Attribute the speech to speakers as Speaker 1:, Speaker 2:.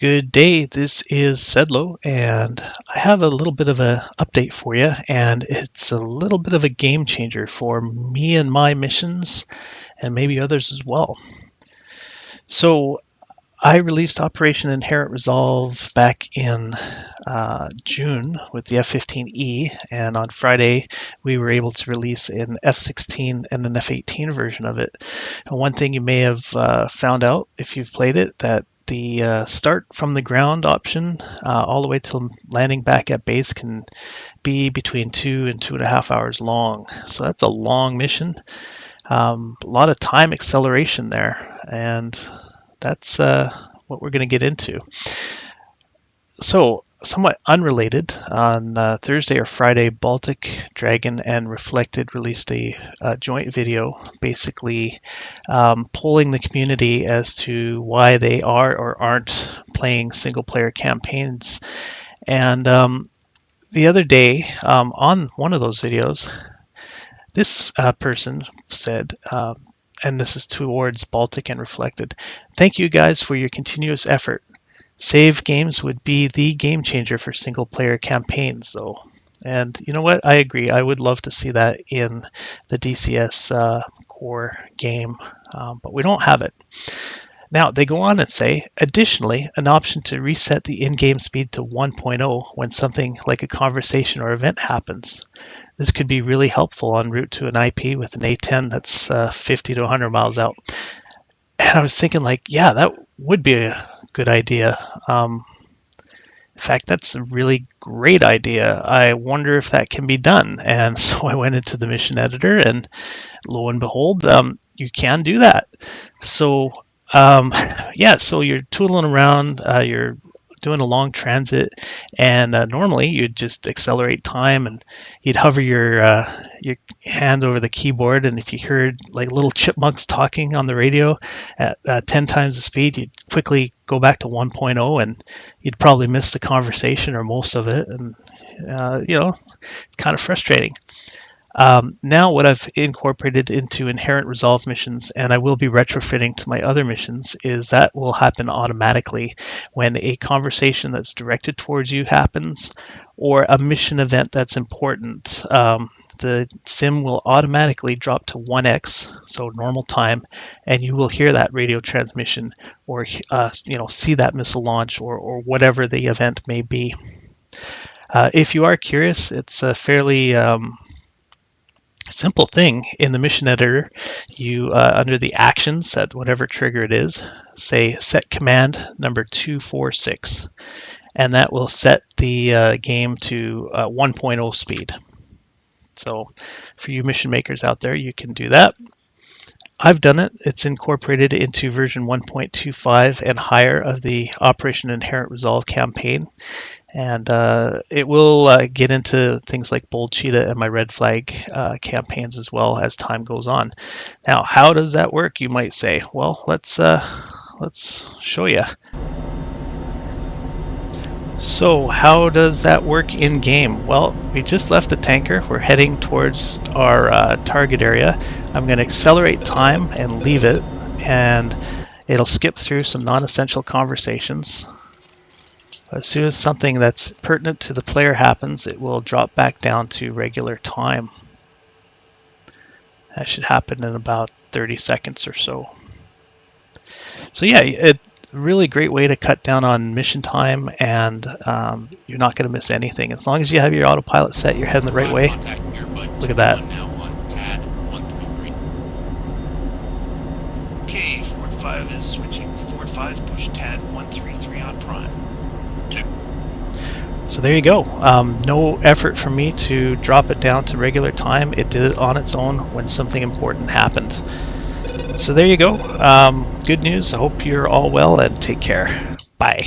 Speaker 1: Good day, this is Sedlow, and I have a little bit of an update for you, and it's a little bit of a game changer for me and my missions, and maybe others as well. So I released Operation Inherent Resolve back in June with the F-15E, and on Friday we were able to release an F-16 and an F-18 version of it. And one thing you may have found out if you've played it, that the start from the ground option all the way to landing back at base can be between 2 and 2.5 hours long. So that's a long mission. A lot of time acceleration there, and that's what we're going to get into. So, somewhat unrelated, on Thursday or Friday, Baltic, Dragon, and Reflected released a joint video, basically polling the community as to why they are or aren't playing single-player campaigns. And the other day, on one of those videos, this person said, and this is towards Baltic and Reflected, "Thank you guys for your continuous effort. Save games would be the game changer for single player campaigns, though." And you know what? I agree. I would love to see that in the DCS core game, but we don't have it. Now, they go on and say, additionally, an option to reset the in-game speed to 1.0 when something like a conversation or event happens. This could be really helpful en route to an IP with an A10 that's 50 to 100 miles out. And I was thinking, like, yeah, that would be a good idea. In fact, that's a really great idea. I wonder if that can be done. And so I went into the mission editor, and lo and behold, you can do that. So yeah, so you're tooling around, you're doing a long transit, and normally you'd just accelerate time, and you'd hover your hand over the keyboard, and if you heard like little chipmunks talking on the radio at 10 times the speed, you'd quickly go back to 1.0, and you'd probably miss the conversation or most of it, and it's kind of frustrating. Now what I've incorporated into Inherent Resolve missions, and I will be retrofitting to my other missions, is that will happen automatically when a conversation that's directed towards you happens, or a mission event that's important. The sim will automatically drop to 1x, so normal time, and you will hear that radio transmission, or see that missile launch, or whatever the event may be. If you are curious, it's a fairly simple thing. In the mission editor, you under the actions at whatever trigger it is, say set command number 246, and that will set the game to 1.0 speed. So for you mission makers out there, you can do that. I've done it. It's incorporated into version 1.25 and higher of the Operation Inherent Resolve campaign. And it will get into things like Bold Cheetah and my Red Flag campaigns as well as time goes on. Now, how does that work, you might say? Well, let's show you. So how does that work in game? Well, we just left the tanker. We're heading towards our target area. I'm going to accelerate time and leave it, and it'll skip through some non-essential conversations. As soon as something that's pertinent to the player happens, it will drop back down to regular time. That should happen in about 30 seconds or so. So yeah, it's a really great way to cut down on mission time, and you're not going to miss anything. As long as you have your autopilot set, you're heading the right way. Look at that. Okay, Ford 5 is switching. Ford 5, push TAD 133 on prime. So there you go. No effort for me to drop it down to regular time. It did it on its own when something important happened. So there you go. Good news. I hope you're all well, and take care. Bye.